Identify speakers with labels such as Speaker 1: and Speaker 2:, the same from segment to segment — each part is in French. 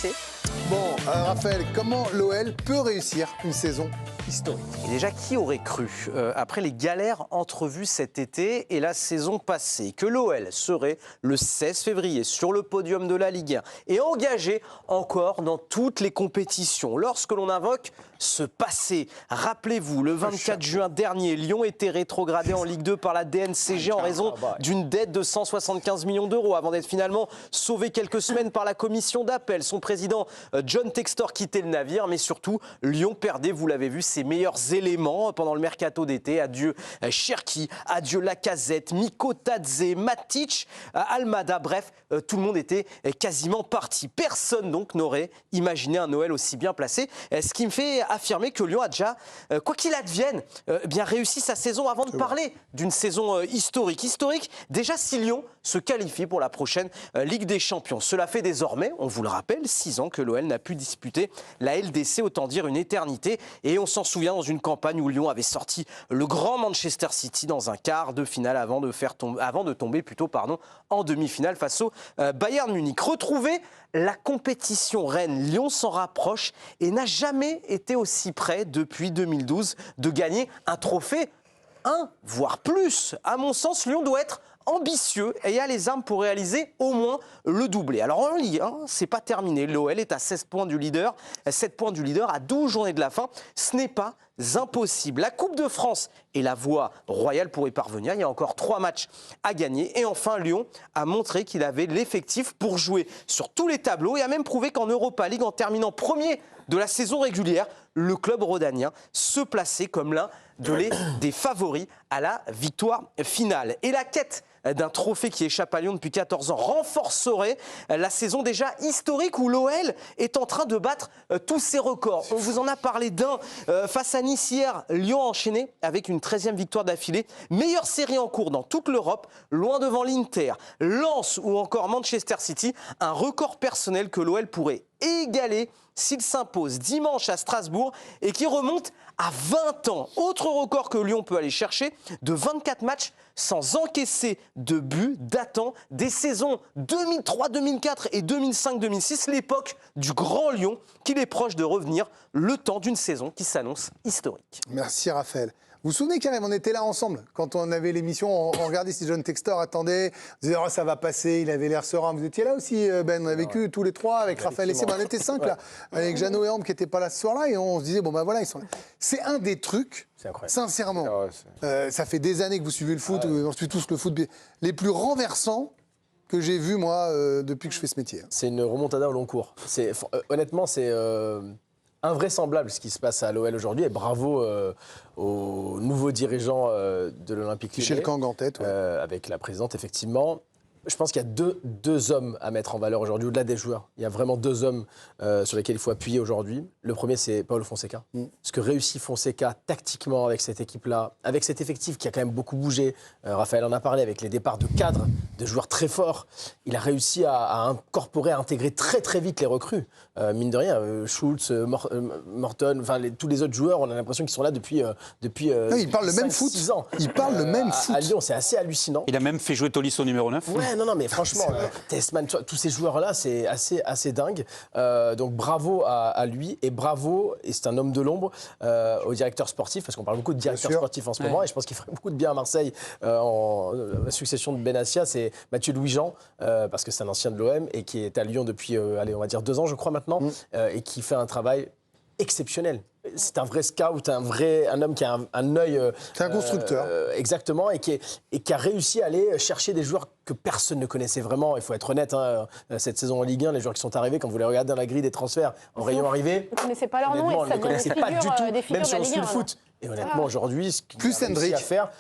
Speaker 1: C'est...
Speaker 2: Bon, Raphaël, comment l'OL peut réussir une saison historique?
Speaker 3: Et déjà, qui aurait cru, après les galères entrevues cet été et la saison passée, que l'OL serait le 16 février sur le podium de la Ligue 1 et engagé encore dans toutes les compétitions lorsque l'on invoque ce passé. Rappelez-vous, le 24 juin dernier, Lyon était rétrogradé en Ligue 2 par la DNCG en raison d'une dette de 175 millions d'euros avant d'être finalement sauvé quelques semaines par la commission d'appel. Son président, John Textor, quittait le navire, mais surtout, Lyon perdait, vous l'avez vu, ses meilleurs éléments pendant le mercato d'été. Adieu Cherki, adieu Lacazette, Mikotadze, Matic, Almada, bref, tout le monde était quasiment parti. Personne donc n'aurait imaginé un Noël aussi bien placé, ce qui me fait affirmer que Lyon a déjà, quoi qu'il advienne, bien réussi sa saison avant de parler d'une saison historique. Historique, déjà si Lyon se qualifie pour la prochaine Ligue des Champions. Cela fait désormais, on vous le rappelle, 6 ans que l'OL n'a pu disputer la LDC, autant dire une éternité. Et on s'en souvient dans une campagne où Lyon avait sorti le grand Manchester City dans un quart de finale avant de tomber en demi-finale face au Bayern Munich. Retrouver la compétition reine, Lyon s'en rapproche et n'a jamais été aussi près depuis 2012 de gagner un trophée, voire plus. À mon sens, Lyon doit être ambitieux et a les armes pour réaliser au moins le doublé. Alors en Ligue 1, c'est pas terminé. L'OL est à 16 points du leader, 7 points du leader à 12 journées de la fin. Ce n'est pas impossible. La Coupe de France est la voie royale pour y parvenir. Il y a encore 3 matchs à gagner. Et enfin, Lyon a montré qu'il avait l'effectif pour jouer sur tous les tableaux et a même prouvé qu'en Europa League, en terminant premier de la saison régulière, le club rhodanien se plaçait comme l'un des favoris à la victoire finale. Et la quête d'un trophée qui échappe à Lyon depuis 14 ans renforcerait la saison déjà historique où l'OL est en train de battre tous ses records. On vous en a parlé d'un face à Nice hier. Lyon a enchaîné avec une 13e victoire d'affilée. Meilleure série en cours dans toute l'Europe, loin devant l'Inter, Lens ou encore Manchester City. Un record personnel que l'OL pourrait égaler s'il s'impose dimanche à Strasbourg et qui remonte à 20 ans. Autre record que Lyon peut aller chercher, de 24 matchs sans encaisser de but datant des saisons 2003-2004 et 2005-2006, l'époque du Grand Lyon, qu'il est proche de revenir le temps d'une saison qui s'annonce historique.
Speaker 2: Merci Raphaël. Vous vous souvenez, Karim, on était là ensemble. Quand on avait l'émission, on regardait si John Textor attendait. On disait, oh, ça va passer, il avait l'air serein. Vous étiez là aussi, Ben. On a vécu tous les 3 avec Raphaël et Sébastien. On était 5 là, avec Jeannot et Ambre qui n'étaient pas là ce soir-là. Et on se disait, bon ben voilà, ils sont là. C'est un des trucs, sincèrement. Ça fait des années que vous suivez le foot, on suit tous le foot, les plus renversants que j'ai vus, moi, depuis que je fais ce métier.
Speaker 4: C'est une remontada au long cours. Honnêtement, c'est invraisemblable ce qui se passe à l'OL aujourd'hui. Et bravo aux nouveaux dirigeants de l'Olympique Lyonnais.
Speaker 2: Michel Kang en tête.
Speaker 4: Avec la présidente, effectivement. Je pense qu'il y a deux hommes à mettre en valeur aujourd'hui, au-delà des joueurs. Il y a vraiment 2 hommes sur lesquels il faut appuyer aujourd'hui. Le premier, c'est Paulo Fonseca. Ce que réussit Fonseca tactiquement avec cette équipe-là, avec cet effectif qui a quand même beaucoup bougé. Raphaël en a parlé, avec les départs de cadres, de joueurs très forts. Il a réussi à incorporer, à intégrer très très vite les recrues. Mine de rien, Schultz, Morton, tous les autres joueurs, on a l'impression qu'ils sont là depuis
Speaker 2: ils parlent le même foot.
Speaker 4: 6 ans.
Speaker 2: Ils parlent le même foot.
Speaker 4: À Lyon, c'est assez hallucinant.
Speaker 5: Il a même fait jouer Tolisso numéro 9.
Speaker 4: Ouais, non, mais franchement, Tessman, tous ces joueurs-là, c'est assez dingue. Donc bravo à lui et bravo, et c'est un homme de l'ombre, au directeur sportif, parce qu'on parle beaucoup de directeur sportif en ce moment, et je pense qu'il ferait beaucoup de bien à Marseille en la succession de Benassia, c'est Mathieu Louis-Jean, parce que c'est un ancien de l'OM et qui est à Lyon depuis, on va dire 2 ans, je crois maintenant, et qui fait un travail exceptionnel. C'est un vrai scout, un homme qui a un œil...
Speaker 2: c'est un constructeur.
Speaker 4: Exactement, et qui a réussi à aller chercher des joueurs que personne ne connaissait vraiment. Il faut être honnête, cette saison en Ligue 1, les joueurs qui sont arrivés, quand vous les regardez dans la grille des transferts, en rayon arrivé...
Speaker 1: Vous ne connaissez pas leur nom et ça devient des
Speaker 4: pas du tout, même si on
Speaker 1: de
Speaker 4: suit
Speaker 1: la
Speaker 4: le
Speaker 1: Ligue 1.
Speaker 4: foot. Et honnêtement, aujourd'hui, ce qu'il
Speaker 2: Plus
Speaker 4: a réussi
Speaker 2: Hendrick.
Speaker 4: à faire...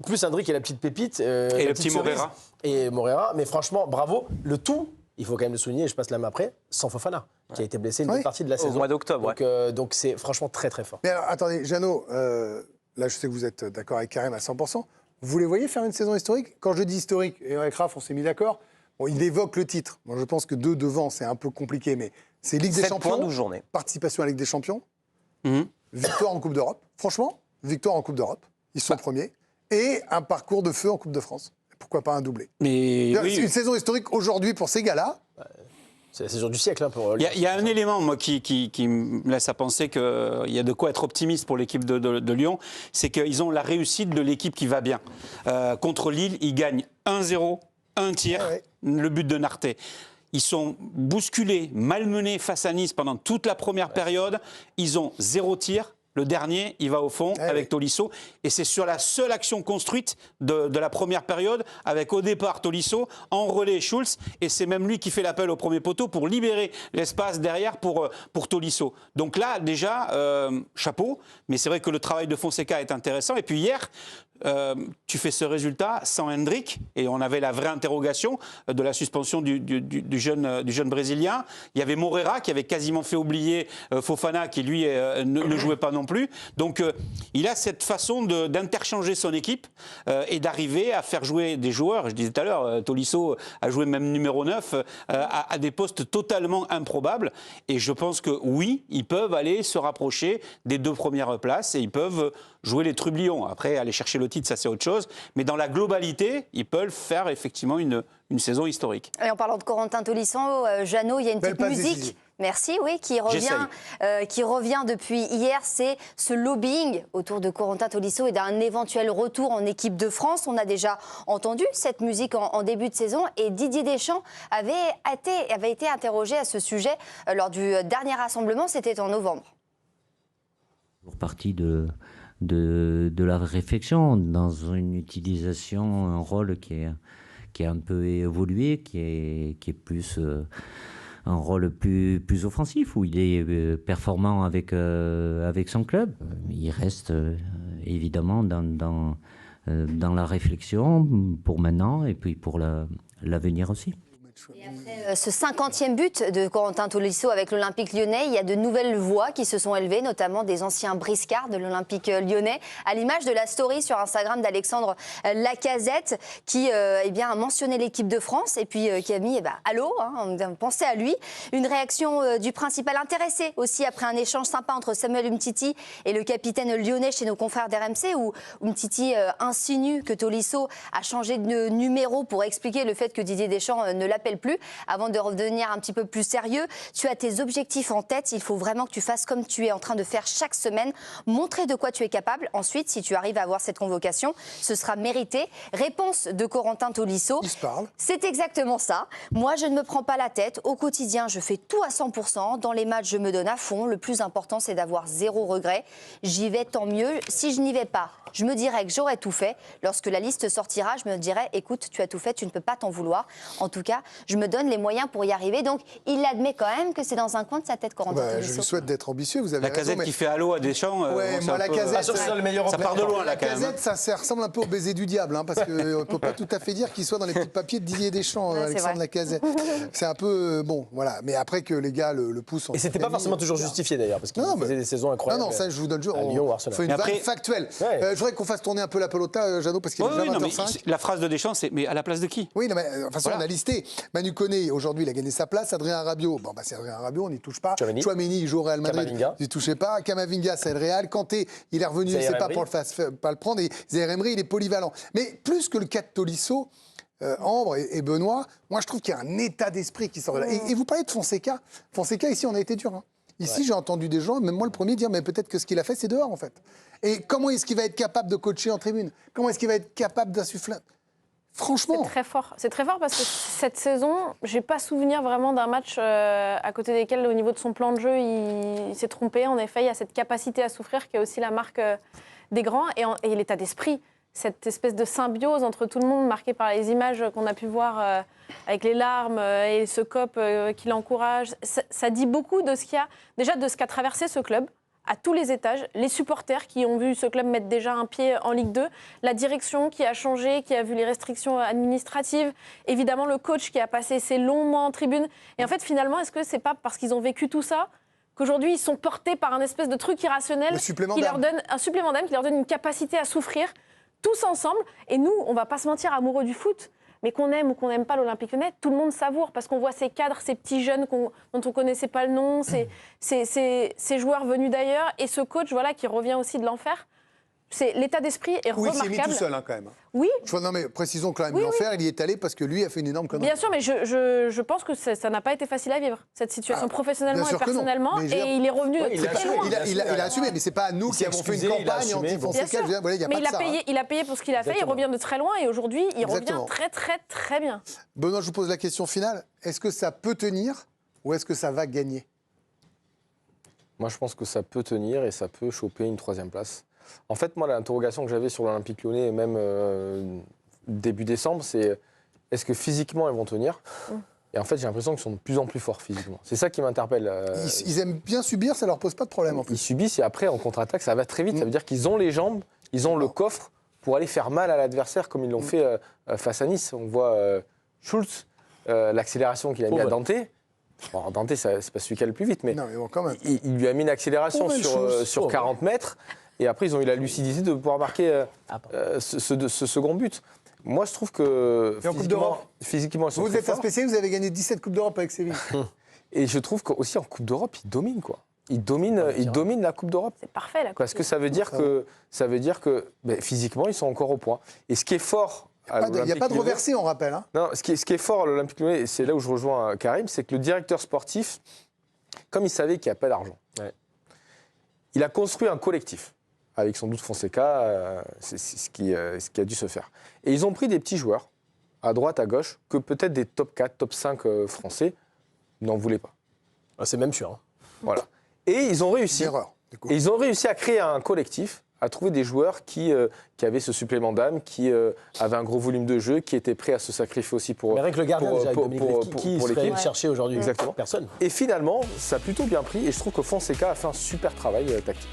Speaker 4: Plus Hendrick et la petite pépite.
Speaker 5: Et le petit Moreira.
Speaker 4: Et Moreira, mais franchement, bravo. Le tout, il faut quand même le souligner, et je passe la main après, sans Fofana, qui a été blessé une bonne partie de la saison.
Speaker 3: Au mois d'octobre,
Speaker 4: donc c'est franchement très très fort.
Speaker 2: Mais alors, attendez, Jeannot, là je sais que vous êtes d'accord avec Karim à 100%. Vous les voyez faire une saison historique? Quand je dis historique, et avec Raph, on s'est mis d'accord, bon, il évoque le titre. Moi je pense que 2 devant, c'est un peu compliqué, mais c'est Ligue des Champions,
Speaker 3: 12 journées.
Speaker 2: Participation à la Ligue des Champions, victoire en Coupe d'Europe. Franchement, victoire en Coupe d'Europe, ils sont premiers, et un parcours de feu en Coupe de France. Pourquoi pas un doublé?
Speaker 5: Mais
Speaker 2: C'est une saison historique aujourd'hui pour ces gars-là.
Speaker 4: C'est la saison du siècle pour
Speaker 5: Il y a un élément moi, qui me laisse à penser qu'il y a de quoi être optimiste pour l'équipe de Lyon, c'est qu'ils ont la réussite de l'équipe qui va bien. Contre Lille, ils gagnent 1-0, un tir, le but de Narté. Ils sont bousculés, malmenés face à Nice pendant toute la première période. Ils ont 0 tir. Le dernier, il va au fond avec Tolisso. Et c'est sur la seule action construite de la première période, avec au départ Tolisso, en relais Schulz. Et c'est même lui qui fait l'appel au premier poteau pour libérer l'espace derrière pour Tolisso. Donc là, déjà, chapeau. Mais c'est vrai que le travail de Fonseca est intéressant. Et puis hier, tu fais ce résultat sans Hendrick, et on avait la vraie interrogation de la suspension du jeune Brésilien. Il y avait Moreira qui avait quasiment fait oublier Fofana, qui lui ne jouait pas non plus. Donc il a cette façon d'interchanger son équipe et d'arriver à faire jouer des joueurs. Je disais tout à l'heure, Tolisso a joué même numéro 9 à des postes totalement improbables, et je pense que oui, ils peuvent aller se rapprocher des 2 premières places, et ils peuvent jouer les trublions. Après, aller chercher le titre, ça c'est autre chose. Mais dans la globalité, ils peuvent faire effectivement une saison historique.
Speaker 1: Et en parlant de Corentin Tolisso, Jeannot, il y a une petite musique. Merci, oui, qui revient depuis hier. C'est ce lobbying autour de Corentin Tolisso et d'un éventuel retour en équipe de France. On a déjà entendu cette musique en début de saison, et Didier Deschamps avait été interrogé à ce sujet lors du dernier rassemblement. C'était en novembre.
Speaker 6: Pour partie de la réflexion dans une utilisation, un rôle qui est un peu évolué, qui est plus un rôle plus offensif, où il est performant avec son club. Il reste évidemment dans la réflexion pour maintenant, et puis pour l'avenir aussi.
Speaker 1: Et après ce 50e but de Corentin Tolisso avec l'Olympique lyonnais, il y a de nouvelles voix qui se sont élevées, notamment des anciens briscards de l'Olympique lyonnais, à l'image de la story sur Instagram d'Alexandre Lacazette, qui a mentionné l'équipe de France, et puis qui a mis allô, pensez à lui. Une réaction du principal intéressé aussi, après un échange sympa entre Samuel Umtiti et le capitaine lyonnais chez nos confrères d'RMC, où Umtiti insinue que Tolisso a changé de numéro pour expliquer le fait que Didier Deschamps ne l'appelle plus. Avant de redevenir un petit peu plus sérieux, tu as tes objectifs en tête. Il faut vraiment que tu fasses comme tu es en train de faire chaque semaine. Montrer de quoi tu es capable. Ensuite, si tu arrives à avoir cette convocation, ce sera mérité. Réponse de Corentin Tolisso.
Speaker 2: Il se parle.
Speaker 1: C'est exactement ça. Moi, je ne me prends pas la tête. Au quotidien, je fais tout à 100%. Dans les matchs, je me donne à fond. Le plus important, c'est d'avoir 0 regret. J'y vais, tant mieux. Si je n'y vais pas, je me dirais que j'aurais tout fait. Lorsque la liste sortira, je me dirais, écoute, tu as tout fait, tu ne peux pas t'en vouloir. En tout cas, je me donne les moyens pour y arriver. Donc, il admet quand même que c'est dans un coin de sa tête, Corentin Tolisso.
Speaker 2: Je lui souhaite d'être ambitieux, vous avez
Speaker 5: la Casette qui fait allô à Deschamps.
Speaker 2: La Casette,
Speaker 5: ça part de loin, là, quand même.
Speaker 2: La Casette, ça ressemble un peu au baiser du diable, parce qu'on ne peut pas tout à fait dire qu'il soit dans les petits papiers de Didier Deschamps, Alexandre Lacazette. C'est un peu, bon, voilà. Mais après que les gars le poussent.
Speaker 4: Et c'était pas forcément toujours justifié, d'ailleurs, parce qu'il faisait des saisons incroyables.
Speaker 2: Non, ça, je vous donne
Speaker 4: à Lyon ou Arsenal.
Speaker 2: Faut une vanne factuelle. Je voudrais qu'on fasse tourner un peu la pelota, Jeannot, parce qu'il est déjà 20h05.
Speaker 5: La phrase de Deschamps, c'est mais à la place de qui?
Speaker 2: Oui, mais de toute façon, on a listé. Manu Koné, aujourd'hui, il a gagné sa place. Adrien Rabiot, c'est Adrien Rabiot, on n'y touche pas. Tchouaméni, il joue au Real Madrid, il n'y touchez pas. Kamavinga, c'est le Real. Kanté, il est revenu, c'est pas pour le prendre. Et Zaïre Emery, il est polyvalent. Mais plus que le cas de Tolisso, Ambre et Benoît, moi, je trouve qu'il y a un état d'esprit qui sort de là. Et vous parlez de Fonseca. Fonseca, ici, on a été dur. Ici, j'ai entendu des gens, même moi le premier, dire mais peut-être que ce qu'il a fait, c'est dehors, en fait. Et comment est-ce qu'il va être capable de coacher en tribune? Comment est-ce qu'il va être capable d'insuffler? Franchement.
Speaker 7: C'est très fort. C'est très fort parce que cette saison, j'ai pas souvenir vraiment d'un match à côté desquels, au niveau de son plan de jeu, il s'est trompé. En effet, il y a cette capacité à souffrir qui est aussi la marque des grands, et l'état d'esprit. Cette espèce de symbiose entre tout le monde, marquée par les images qu'on a pu voir avec les larmes et ce cop qui l'encourage. Ça dit beaucoup de ce qu'il y a, déjà de ce qu'a traversé ce club, à tous les étages, les supporters qui ont vu ce club mettre déjà un pied en Ligue 2, la direction qui a changé, qui a vu les restrictions administratives, évidemment le coach qui a passé ses longs mois en tribune. Et en fait, finalement, est-ce que c'est pas parce qu'ils ont vécu tout ça qu'aujourd'hui ils sont portés par un espèce de truc irrationnel qui leur donne un supplément d'âme, qui leur donne une capacité à souffrir tous ensemble? Et nous, on va pas se mentir, amoureux du foot, mais qu'on aime ou qu'on n'aime pas l'Olympique Lyonnais, tout le monde savoure, parce qu'on voit ces cadres, ces petits jeunes dont on ne connaissait pas le nom, ces joueurs venus d'ailleurs, et ce coach qui revient aussi de l'enfer. l'état d'esprit est
Speaker 2: Oui, il s'est mis
Speaker 7: remarquable.
Speaker 2: tout seul quand même.
Speaker 7: Oui,
Speaker 2: Non mais précisons quand même,
Speaker 7: Oui,
Speaker 2: l'enfer, il y est allé parce que lui a fait une énorme connerie.
Speaker 7: bien sûr, mais je pense que ça n'a pas été facile à vivre, cette situation, professionnellement
Speaker 2: bien
Speaker 7: et
Speaker 2: sûr que non.
Speaker 7: personnellement.
Speaker 2: Mais je veux dire-
Speaker 7: Et il est revenu
Speaker 4: Ouais, il a
Speaker 7: très
Speaker 4: assumé.
Speaker 7: loin.
Speaker 2: Il a assumé, mais c'est pas nous
Speaker 4: Il
Speaker 2: qui
Speaker 4: s'est
Speaker 2: avons fait une
Speaker 4: excusé, il a
Speaker 2: campagne
Speaker 4: assumé.
Speaker 2: anti-Fonseca.
Speaker 7: Bien sûr.
Speaker 2: Je veux dire, voilà, il y a
Speaker 7: Mais
Speaker 2: pas de ça, hein.
Speaker 7: il a payé pour ce qu'il a fait, il
Speaker 4: Exactement.
Speaker 7: revient de très loin et aujourd'hui, il
Speaker 2: Exactement.
Speaker 7: revient très très très bien.
Speaker 2: Benoît, je vous pose la question finale. Est-ce que ça peut tenir ou est-ce que ça va gagner?
Speaker 8: Moi, je pense que ça peut tenir et ça peut choper une 3e place. En fait, moi, l'interrogation que j'avais sur l'Olympique Lyonnais, et même début décembre, c'est est-ce que physiquement, ils vont tenir? Et en fait, j'ai l'impression qu'ils sont de plus en plus forts physiquement. C'est ça qui m'interpelle.
Speaker 2: Ils aiment bien subir, ça leur pose pas de problème en
Speaker 8: Ils
Speaker 2: plus.
Speaker 8: subissent et après, en contre-attaque, ça va très vite. Ça veut dire qu'ils ont les jambes, ils ont le coffre pour aller faire mal à l'adversaire comme ils l'ont fait face à Nice. On voit Schultz, l'accélération qu'il a mis à Dante. Bon, Dante, c'est pas celui qui a le plus vite, mais
Speaker 2: Non, mais bon, quand même.
Speaker 8: il lui a mis une accélération
Speaker 2: Pauvre Schultz.
Speaker 8: sur 40 mètres. Et après, ils ont eu la lucidité de pouvoir marquer ce second but. Moi, je trouve que
Speaker 2: Et en Coupe d'Europe
Speaker 8: physiquement, ils sont
Speaker 2: Vous
Speaker 8: très
Speaker 2: êtes un
Speaker 8: forts.
Speaker 2: spécialiste, vous avez gagné 17 Coupes d'Europe avec Séville.
Speaker 8: Et je trouve qu'aussi en Coupe d'Europe, ils dominent, quoi. Ils dominent la Coupe d'Europe.
Speaker 7: C'est parfait là.
Speaker 8: Parce que ça veut dire que ben, physiquement, ils sont encore au point. Et ce qui est fort à
Speaker 2: Il n'y a
Speaker 8: l'Olympique
Speaker 2: pas de
Speaker 8: Lyonnais-
Speaker 2: reversé, on rappelle. Hein.
Speaker 8: Non, ce qui est fort à l'Olympique Lyonnais, et c'est là où je rejoins Karim, c'est que le directeur sportif, comme il savait qu'il n'y a pas d'argent, il a construit un collectif. Avec sans doute Fonseca, c'est ce qui a dû se faire. Et ils ont pris des petits joueurs, à droite, à gauche, que peut-être des top 4, top 5 français n'en voulaient pas.
Speaker 4: Ah, c'est même sûr. Hein.
Speaker 8: Voilà. Et ils ont réussi.
Speaker 2: Erreur. Du coup.
Speaker 8: Et ils ont réussi à créer un collectif, à trouver des joueurs qui avaient ce supplément d'âme, qui avaient un gros volume de jeu, qui étaient prêts à se sacrifier aussi pour
Speaker 4: Mais avec le gardien,
Speaker 8: pour-
Speaker 4: déjà, avec
Speaker 8: pour-
Speaker 4: Dominique
Speaker 8: pour-
Speaker 4: Lev,
Speaker 8: pour-
Speaker 4: qui
Speaker 8: pour
Speaker 4: serait
Speaker 8: l'équipe.
Speaker 4: cherché aujourd'hui?
Speaker 8: Exactement.
Speaker 4: Personne.
Speaker 8: Et finalement, ça a plutôt bien pris et je trouve que Fonseca a fait un super travail tactique.